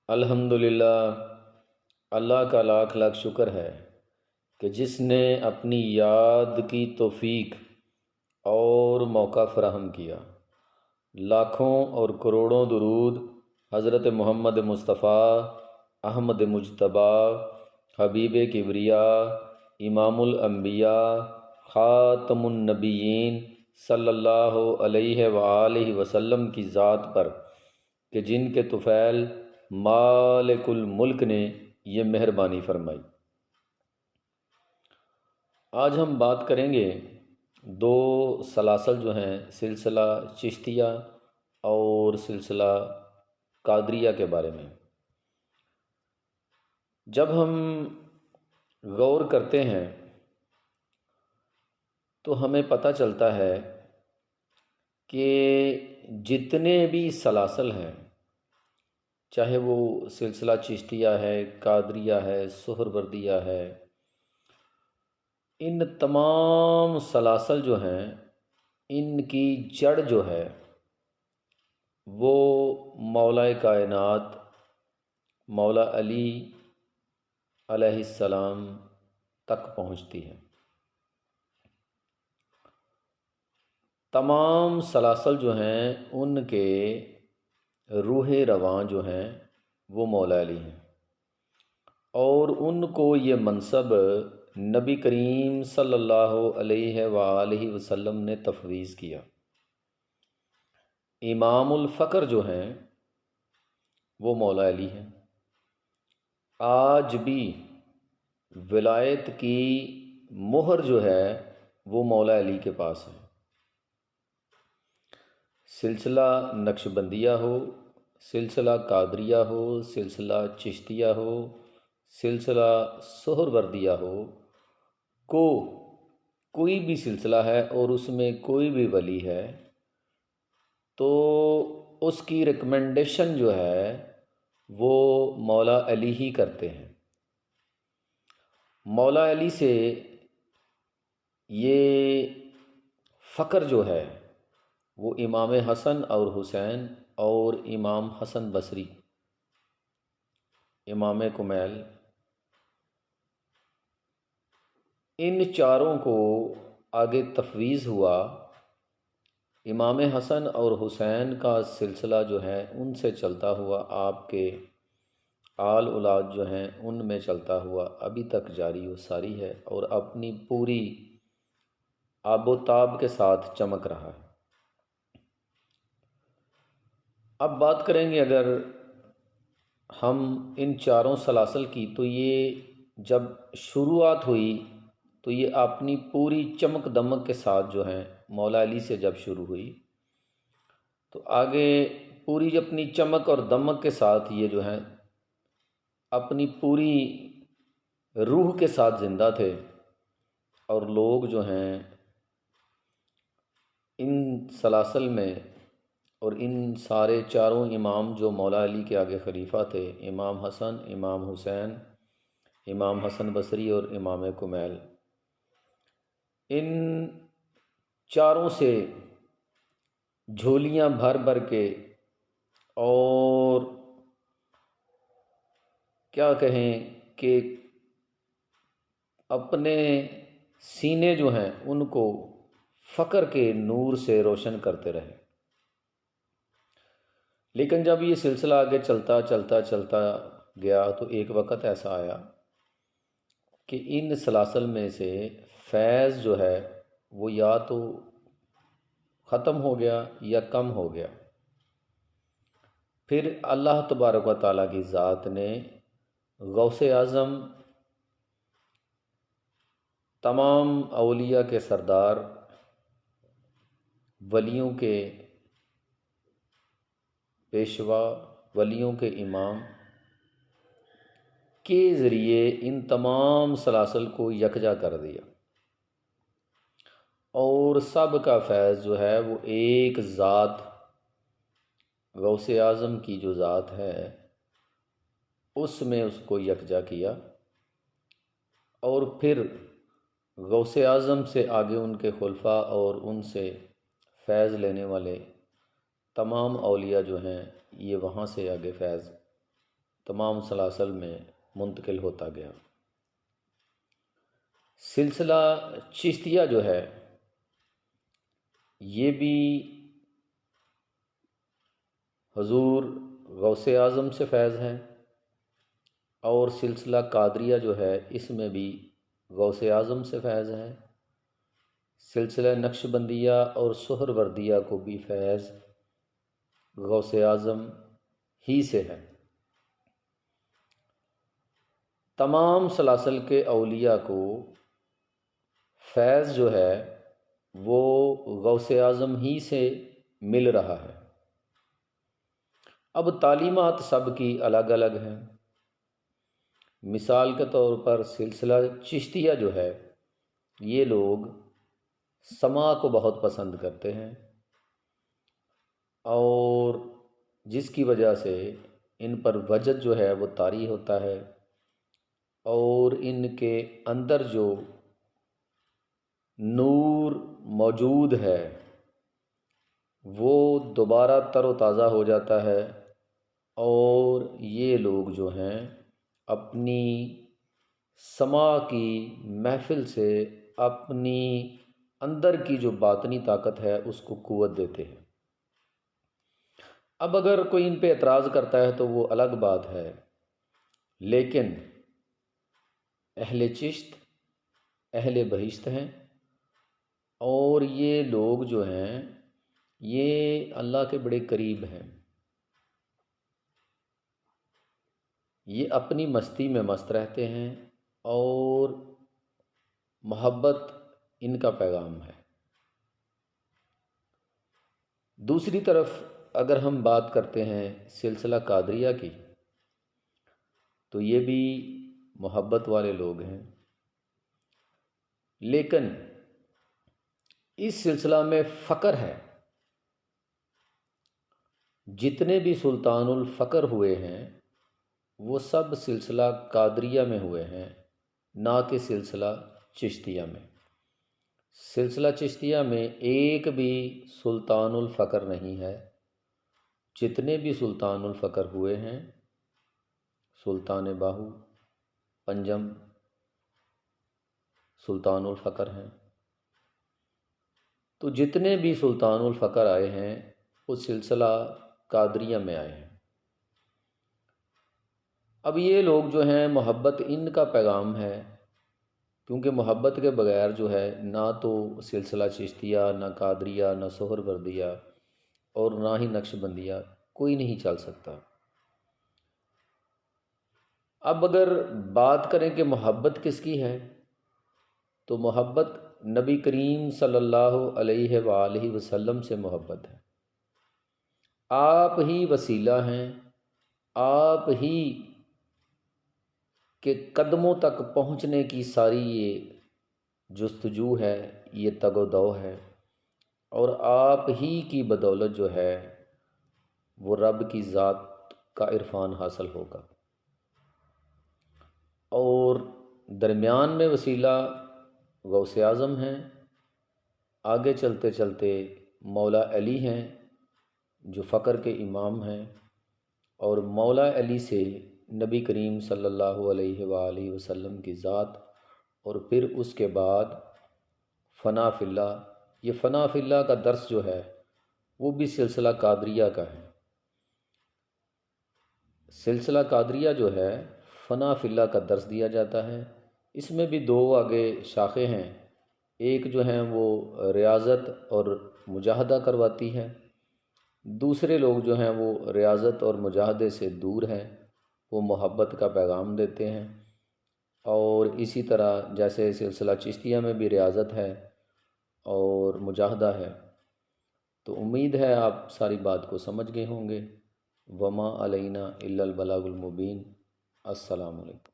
الحمدللہ، اللہ کا لاکھ لاکھ شکر ہے کہ جس نے اپنی یاد کی توفیق اور موقع فراہم کیا۔ لاکھوں اور کروڑوں درود حضرت محمد مصطفیٰ احمد مجتبیٰ حبیب کبریاء امام الانبیاء خاتم النبیین صلی اللہ علیہ وآلہ وسلم کی ذات پر کہ جن کے طفیل مالک الملک نے یہ مہربانی فرمائی۔ آج ہم بات کریں گے دو سلاسل جو ہیں، سلسلہ چشتیہ اور سلسلہ قادریہ کے بارے میں۔ جب ہم غور کرتے ہیں تو ہمیں پتہ چلتا ہے کہ جتنے بھی سلاسل ہیں، چاہے وہ سلسلہ چشتیہ ہے، قادریہ ہے، سہروردیہ ہے، ان تمام سلاسل جو ہیں، ان کی جڑ جو ہے وہ مولا کائنات مولا علی علیہ السلام تک پہنچتی ہے۔ تمام سلاسل جو ہیں ان کے روح رواں جو ہیں وہ مولا علی ہیں، اور ان کو یہ منصب نبی کریم صلی اللہ علیہ وآلہ وسلم نے تفویض کیا۔ امام الفقر جو ہیں وہ مولا علی ہیں۔ آج بھی ولایت کی مہر جو ہے وہ مولا علی کے پاس ہے۔ سلسلہ نقشبندیہ ہو، سلسلہ قادریہ ہو، سلسلہ چشتیہ ہو، سلسلہ سہروردیہ ہو، کوئی بھی سلسلہ ہے اور اس میں کوئی بھی ولی ہے تو اس کی ریکمنڈیشن جو ہے وہ مولا علی ہی کرتے ہیں۔ مولا علی سے یہ فقر جو ہے وہ امام حسن اور حسین اور امام حسن بصری، امام کمیل، ان چاروں کو آگے تفویض ہوا۔ امام حسن اور حسین کا سلسلہ جو ہے ان سے چلتا ہوا، آپ کے آل اولاد جو ہیں ان میں چلتا ہوا ابھی تک جاری و ساری ہے اور اپنی پوری آب و تاب کے ساتھ چمک رہا ہے۔ اب بات کریں گے اگر ہم ان چاروں سلاسل کی، تو یہ جب شروعات ہوئی تو یہ اپنی پوری چمک دمک کے ساتھ جو ہیں مولا علی سے جب شروع ہوئی تو آگے پوری اپنی چمک اور دمک کے ساتھ یہ جو ہیں اپنی پوری روح کے ساتھ زندہ تھے، اور لوگ جو ہیں ان سلاسل میں اور ان سارے چاروں امام جو مولا علی کے آگے خلیفہ تھے، امام حسن، امام حسین، امام حسن بصری اور امام کمیل، ان چاروں سے جھولیاں بھر بھر کے اور کیا کہیں کہ اپنے سینے جو ہیں ان کو فقر کے نور سے روشن کرتے رہے۔ لیکن جب یہ سلسلہ آگے چلتا چلتا چلتا گیا تو ایک وقت ایسا آیا کہ ان سلاسل میں سے فیض جو ہے وہ یا تو ختم ہو گیا یا کم ہو گیا۔ پھر اللہ تبارک و تعالیٰ کی ذات نے غوث اعظم، تمام اولیاء کے سردار، ولیوں کے پیشوا، ولیوں کے امام کے ذریعے ان تمام سلاسل کو یکجا کر دیا، اور سب کا فیض جو ہے وہ ایک ذات غوث اعظم کی جو ذات ہے اس میں اس کو یکجا کیا، اور پھر غوث اعظم سے آگے ان کے خلفاء اور ان سے فیض لینے والے تمام اولیاء جو ہیں یہ وہاں سے آگے فیض تمام سلاسل میں منتقل ہوتا گیا۔ سلسلہ چشتیہ جو ہے یہ بھی حضور غوث اعظم سے فیض ہے، اور سلسلہ قادریہ جو ہے اس میں بھی غوث اعظم سے فیض ہے۔ سلسلہ نقشبندیہ اور سہروردیہ کو بھی فیض غوث اعظم ہی سے ہے۔ تمام سلاسل کے اولیاء کو فیض جو ہے وہ غوث اعظم ہی سے مل رہا ہے۔ اب تعلیمات سب کی الگ الگ ہیں۔ مثال کے طور پر سلسلہ چشتیہ جو ہے یہ لوگ سماع کو بہت پسند کرتے ہیں، اور جس کی وجہ سے ان پر وجد جو ہے وہ طاری ہوتا ہے، اور ان کے اندر جو نور موجود ہے وہ دوبارہ تر و تازہ ہو جاتا ہے، اور یہ لوگ جو ہیں اپنی سماع کی محفل سے اپنی اندر کی جو باطنی طاقت ہے اس کو قوت دیتے ہیں۔ اب اگر کوئی ان پہ اعتراض کرتا ہے تو وہ الگ بات ہے، لیکن اہل چشت اہل بہشت ہیں، اور یہ لوگ جو ہیں یہ اللہ کے بڑے قریب ہیں۔ یہ اپنی مستی میں مست رہتے ہیں، اور محبت ان کا پیغام ہے۔ دوسری طرف اگر ہم بات کرتے ہیں سلسلہ قادریہ کی تو یہ بھی محبت والے لوگ ہیں، لیکن اس سلسلہ میں فقر ہے۔ جتنے بھی سلطان الفقر ہوئے ہیں وہ سب سلسلہ قادریہ میں ہوئے ہیں، نہ کہ سلسلہ چشتیہ میں۔ سلسلہ چشتیہ میں ایک بھی سلطان الفقر نہیں ہے۔ جتنے بھی سلطان الفقر ہوئے ہیں، سلطان باہو، پنجم سلطان الفقر ہیں، تو جتنے بھی سلطان الفقر آئے ہیں وہ سلسلہ قادریہ میں آئے ہیں۔ اب یہ لوگ جو ہیں محبت ان کا پیغام ہے، کیونکہ محبت کے بغیر جو ہے نہ تو سلسلہ چشتیہ، نہ قادریہ، نہ سہروردیہ، اور نہ ہی نقشبندیہ کوئی نہیں چل سکتا۔ اب اگر بات کریں کہ محبت کس کی ہے تو محبت نبی کریم صلی اللہ علیہ وآلہ وسلم سے محبت ہے۔ آپ ہی وسیلہ ہیں، آپ ہی کے قدموں تک پہنچنے کی ساری یہ جستجو ہے، یہ تگ و دو ہے، اور آپ ہی کی بدولت جو ہے وہ رب کی ذات کا عرفان حاصل ہوگا۔ اور درمیان میں وسیلہ غوث اعظم ہیں، آگے چلتے چلتے مولا علی ہیں جو فقر کے امام ہیں، اور مولا علی سے نبی کریم صلی اللہ علیہ وآلہ وسلم کی ذات، اور پھر اس کے بعد فنا فی اللہ۔ یہ فنا فی اللہ کا درس جو ہے وہ بھی سلسلہ قادریہ کا ہے۔ سلسلہ قادریہ جو ہے فنا فی اللہ کا درس دیا جاتا ہے۔ اس میں بھی دو آگے شاخیں ہیں، ایک جو ہیں وہ ریاضت اور مجاہدہ کرواتی ہے، دوسرے لوگ جو ہیں وہ ریاضت اور مجاہدے سے دور ہیں، وہ محبت کا پیغام دیتے ہیں۔ اور اسی طرح جیسے سلسلہ چشتیہ میں بھی ریاضت ہے اور مجاہدہ ہے۔ تو امید ہے آپ ساری بات کو سمجھ گئے ہوں گے۔ وما علینا الا البلاغ المبین۔ السلام علیکم۔